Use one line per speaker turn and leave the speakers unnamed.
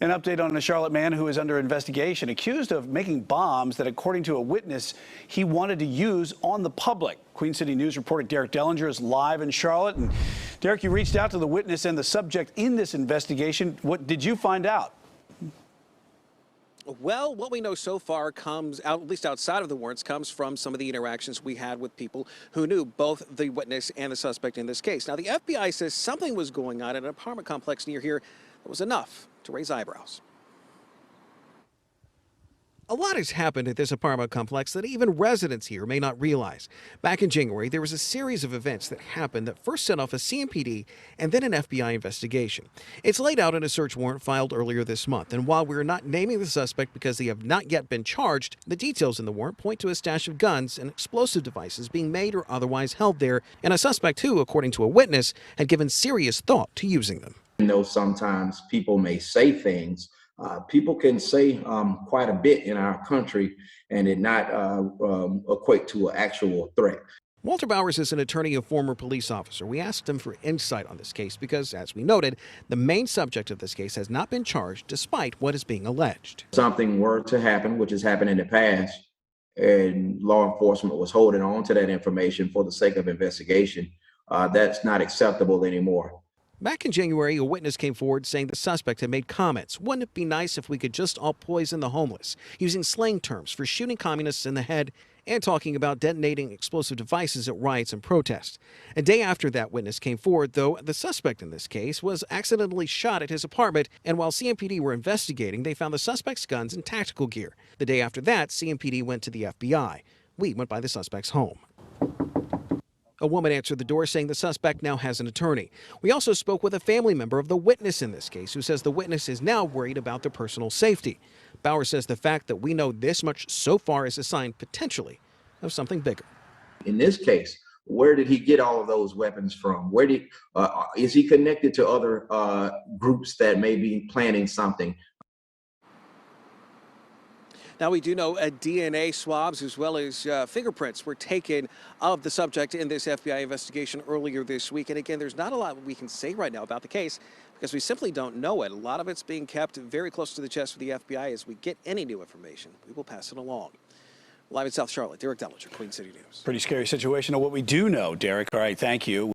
An update on a Charlotte man who is under investigation, accused of making bombs that, according to a witness, he wanted to use on the public. Queen City News reporter Derek Dellinger is live in Charlotte. And Derek, you reached out to the witness and the subject in this investigation. What did you find out?
Well, what we know so far comes out, at least outside of the warrants, comes from some of the interactions we had with people who knew both the witness and the suspect in this case. Now, the FBI says something was going on in an apartment complex near here that was enough to raise eyebrows. A lot has happened at this apartment complex that even residents here may not realize. Back in January, there was a series of events that happened that first set off a CMPD and then an FBI investigation. It's laid out in a search warrant filed earlier this month, and while we're not naming the suspect because they have not yet been charged, the details in the warrant point to a stash of guns and explosive devices being made or otherwise held there, and a suspect who, according to a witness, had given serious thought to using them.
You know, sometimes people may say things. People can say quite a bit in our country and it not equate to an actual threat.
Walter Bowers is an attorney and former police officer. We asked him for insight on this case because, as we noted, the main subject of this case has not been charged despite what is being alleged.
Something were to happen, which has happened in the past, and law enforcement was holding on to that information for the sake of investigation, that's not acceptable anymore.
Back in January, a witness came forward saying the suspect had made comments. Wouldn't it be nice if we could just all poison the homeless, using slang terms for shooting communists in the head and talking about detonating explosive devices at riots and protests. A day after that witness came forward, though, the suspect in this case was accidentally shot at his apartment, and while CMPD were investigating, they found the suspect's guns and tactical gear. The day after that, CMPD went to the FBI. We went by the suspect's home. A woman answered the door saying the suspect now has an attorney. We also spoke with a family member of the witness in this case who says the witness is now worried about their personal safety. Bauer says the fact that we know this much so far is a sign, potentially, of something bigger.
In this case, where did he get all of those weapons from? Where did is he connected to other groups that may be planning something?
Now, we do know DNA swabs as well as fingerprints were taken of the subject in this FBI investigation earlier this week. And again, there's not a lot we can say right now about the case because we simply don't know it. A lot of it's being kept very close to the chest for the FBI. As we get any new information, we will pass it along. Live in South Charlotte, Derek Dellinger, Queen City News.
Pretty scary situation. What we do know, Derek. All right, thank you.